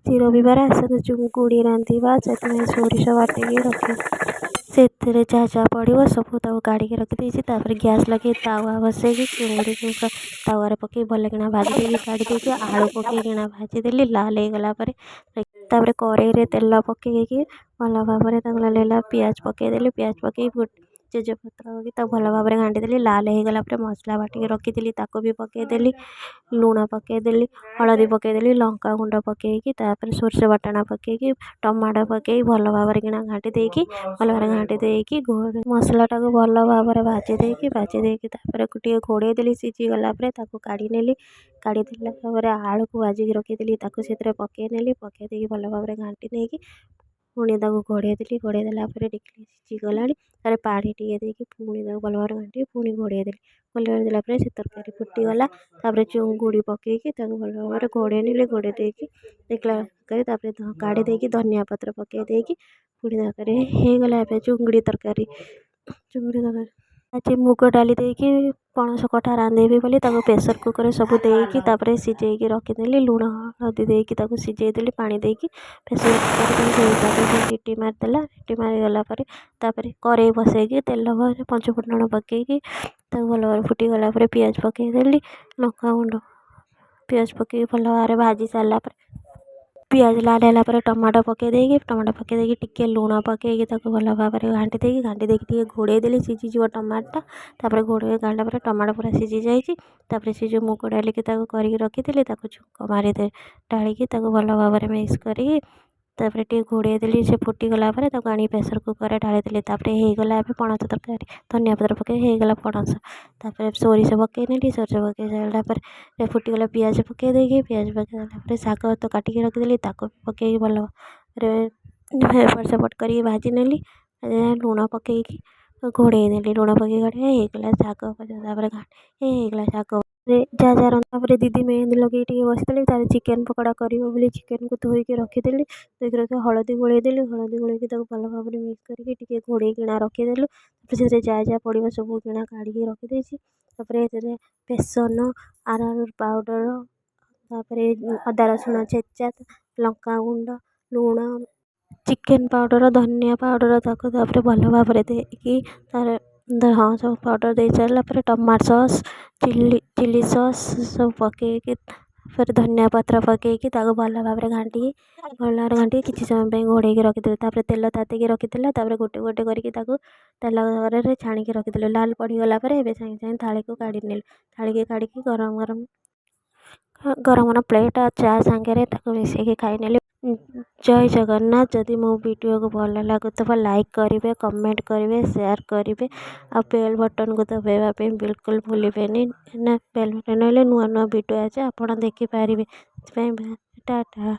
ଆଜି ରବିବାର ଆସନ୍ତୁ ଚୁଙ୍ଗୁଡ଼ି ରାନ୍ଧିବା। ସେଥିପାଇଁ ସୋରିଷ ବାଟିକି ରଖି ସେଥିରେ ଯାହା ଯାହା ପଡ଼ିବ ସବୁ ତାକୁ କାଢ଼ିକି ରଖିଦେଇଛି। ତାପରେ ଗ୍ୟାସ୍ ଲଗେଇ ତାୱା ବସେଇକି ଚୁଙ୍ଗୁଡ଼ିକୁ ତାୱାରେ ପକେଇ ଭଲକିନା ଭାଜି ଦେଇକି କାଢ଼ି ଦେଇକି ଆଳୁ ପକେଇକିନା ଭାଜିଦେଲି। ଲାଲ୍ ହେଇଗଲା ପରେ ତାପରେ କଡ଼େଇରେ ତେଲ ପକେଇକି ଭଲ ଭାବରେ ତାକୁ ଲାଲ୍ ହେଲା ପିଆଜ ପକେଇଦେଲି। ପିଆଜ ପକେଇ ତେଜପତ୍ର ପକେଇ ତାକୁ ଭଲ ଭାବରେ ଘାଣ୍ଟିଦେଲି। ଲାଲ୍ ହେଇଗଲା ପରେ ମସଲା ବାଟିକି ରଖିଥିଲି ତାକୁ ବି ପକେଇଦେଲି। ଲୁଣ ପକେଇଦେଲି, ହଳଦୀ ପକେଇଦେଲି, ଲଙ୍କାଗୁଣ୍ଡ ପକେଇକି ତାପରେ ସୋରିଷ ବାଟଣା ପକେଇକି ଟମାଟୋ ପକେଇ ଭଲ ଭାବରେ କିନା ଘାଣ୍ଟି ଦେଇକି ମସଲାଟାକୁ ଭଲ ଭାବରେ ଭାଜି ଦେଇକି ତାପରେ ଟିକେ ଘୋଡ଼େଇ ଦେଲି। ସିଝିଗଲା ପରେ ତାକୁ କାଢ଼ି ନେଲି। କାଢ଼ି ଦେଲା ପରେ ଆଳୁକୁ ଭାଜିକି ରଖିଥିଲି ତାକୁ ସେଥିରେ ପକେଇ ନେଲି। ପକେଇ ଦେଇକି ଭଲ ଭାବରେ ଘାଣ୍ଟି ଦେଇକି ପୁଣି ତାକୁ ଘୋଡ଼େଇ ଦେଲି। ଘୋଡ଼େଇ ଦେଲା ପରେ ଦେଖିଲି ସିଝିଗଲାଣି। ତାପରେ ପାଣି ଟିକେ ଦେଇକି ପୁଣି ତାକୁ ଭଲ ଭାବରେ ଘାଣ୍ଟି ପୁଣି ଘୋଡ଼େଇ ଦେଲି। ଘୋଡ଼େଇ ଦେଲା ପରେ ସେ ତରକାରୀ ଫୁଟିଗଲା। ତାପରେ ଚୁଙ୍ଗୁଡ଼ି ପକେଇକି ତାକୁ ଭଲ ଭାବରେ ଘୋଡ଼େଇ ନେଲି। ଘୋଡ଼େଇ ଦେଇକି ଦେଖିଲା ତାପରେ କାଢ଼ି ଦେଇକି ଧନିଆ ପତ୍ର ପକେଇ ଦେଇକି ପୁଣି ତରକାରୀ ହେଇଗଲା। ଏବେ ଚୁଙ୍ଗୁଡ଼ି ତରକାରୀ। ଆଜି ମୁଗ ଡାଲି ଦେଇକି ପଣସ କଠା ରାନ୍ଧିବି ବୋଲି ତାକୁ ପ୍ରେସର କୁକରରେ ସବୁ ଦେଇକି ତାପରେ ସିଝେଇକି ରଖିଦେଲି। ଲୁଣ ହଳଦୀ ଦେଇକି ତାକୁ ସିଝେଇ ଦେଲି ପାଣି ଦେଇକି। ପ୍ରେସର କୁକରରେ ତାପରେ ସିଟି ମାରିଦେଲା। ସିଟି ମାରିଗଲା ପରେ ତାପରେ କଡ଼େଇ ବସେଇକି ତେଲ ପଞ୍ଚଫୁଟଣ ପକେଇକି ତାକୁ ଭଲ ଭାବରେ ଫୁଟିଗଲା ପରେ ପିଆଜ ପକେଇଦେଲି। ଲଙ୍କାଗୁଣ୍ଡ ପିଆଜ ପକେଇକି ଭଲ ଭାବରେ ଭାଜି ସାରିଲା ପରେ ପିଆଜ ଲାଲ୍ ହେଲା ପରେ ଟମାଟୋ ପକେଇ ଦେଇକି ଟିକେ ଲୁଣ ପକେଇକି ତାକୁ ଭଲ ଭାବରେ ଘାଣ୍ଟି ଦେଇକି ଟିକେ ଘୋଡ଼େଇ ଦେଲି। ସିଝିଯିବ ଟମାଟୋଟା। ତାପରେ ଘୋଡ଼େଇ କାଢ଼ିଲା ପରେ ଟମାଟୋ ପୁରା ସିଝି ଯାଇଛି। ତାପରେ ସେ ଯେଉଁ ମୁଗ ଡାଲିକି ତାକୁ କରିକି ରଖିଥିଲି ତାକୁ ଛୁଙ୍କ ଢାଳିକି ତାକୁ ଭଲ ଭାବରେ ମିକ୍ସ କରିକି ତାପରେ ଟିକେ ଘୋଡ଼େଇ ଦେଲି। ସେ ଫୁଟିଗଲା ପରେ ତାକୁ ଆଣିକି ପ୍ରେସର କୁକରରେ ଢାଳି ଦେଲି। ତାପରେ ହେଇଗଲା ଏବେ ପଣସ ତରକାରୀ। ଧନିଆ ପତ୍ର ପକେଇ ହେଇଗଲା ପଣସ। ତାପରେ ସୋରିଷ ପକେଇ ନେଲି। ସୋରିଷ ପକେଇ ସାରିଲା ପରେ ଫୁଟିଗଲା ପିଆଜ ପକେଇ ଦେଲା ପରେ ଶାଗ ତ କାଟିକି ରଖିଦେଲି ତାକୁ ପକେଇକି ଭଲ ଭାବରେ ଏପଟ ସେପଟ କରିକି ଭାଜି ନେଲି। ଲୁଣ ପକେଇକି ଘୋଡ଼େଇ ଦେଲି। ଲୁଣ ପକେଇକି ହେଇଗଲା ଶାଗ। ତାପରେ ହେଇଗଲା ଶାଗ। ଯାହା ତାପରେ ଦିଦି ମେହେନ୍ଦି ଲଗେଇ ଟିକେ ବସିଥିଲି। ତାପରେ ଚିକେନ୍ ପକୋଡ଼ା କରିବ ବୋଲି ଚିକେନ୍କୁ ଧୋଇକି ରଖିଦେଲି। ହଳଦୀ ଗୋଳେଇ ଦେଲି। ହଳଦୀ ଗୋଳେଇକି ତାକୁ ଭଲ ଭାବରେ ମିକ୍ସ କରିକି ଟିକେ ଘୋଡ଼େଇକିନା ରଖିଦେଲୁ। ତାପରେ ସେଥିରେ ଯାହା ପଡ଼ିବ ସବୁ କିଣା କାଢ଼ିକି ରଖିଦେଇଛି। ତାପରେ ସେଥିରେ ବେସନ, ଆରାରୁଟ୍ ପାଉଡ଼ର, ତାପରେ ଅଦା ରସୁଣ ଛେଚା, ଲଙ୍କାଗୁଣ୍ଡ, ଲୁଣ, ଚିକେନ୍ ପାଉଡ଼ର, ଧନିଆ ପାଉଡ଼ର ତାକୁ ତାପରେ ଭଲ ଭାବରେ ଦେଇକି ସବୁ ପାଉଡ଼ର ଦେଇ ସାରିଲା ପରେ ଟମାଟୋ ସସ୍, ଚିଲି ସସ୍ ସବୁ ପକେଇକି ତାପରେ ଧନିଆ ପତ୍ର ପକେଇକି ତାକୁ ଭଲ ଭାବରେ ଘାଣ୍ଟିକି କିଛି ସମୟ ପାଇଁ ଘୋଡ଼େଇକି ରଖିଦେଲି। ତାପରେ ତେଲ ତାତିକି ରଖିଥିଲା। ତାପରେ ଗୋଟେ ଗୋଟେ କରିକି ତାକୁ ତେଲ ଘରରେ ଛାଣିକି ରଖିଦେଲି। ଲାଲ୍ ପଡ଼ିଗଲା ପରେ ଏବେ ସାଙ୍ଗେ ସାଙ୍ଗେ ଥାଳିକୁ କାଢ଼ି ନେଲି। ଥାଳିକି କାଢ଼ିକି ଗରମ ପ୍ଲେଟ୍ ଆଉ ଚା ସାଙ୍ଗରେ ତାକୁ ମିଶାଇକି ଖାଇନେଲି। ଜୟ ଜଗନ୍ନାଥ। ଯଦି ମୋ ଭିଡ଼ିଓକୁ ଭଲ ଲାଗୁଥିବ ଲାଇକ୍ କରିବେ, କମେଣ୍ଟ କରିବେ, ସେୟାର କରିବେ ଆଉ ବେଲ୍ ବଟନ୍କୁ ଦବାଇବା ପାଇଁ ବିଲକୁଲ ଭୁଲିବେନି। ବେଲ୍ ବଟନ୍ ହେଲେ ନୂଆ ଭିଡ଼ିଓ ଅଛି ଆପଣ ଦେଖିପାରିବେ। ସେଥିପାଇଁ ଟାଟା।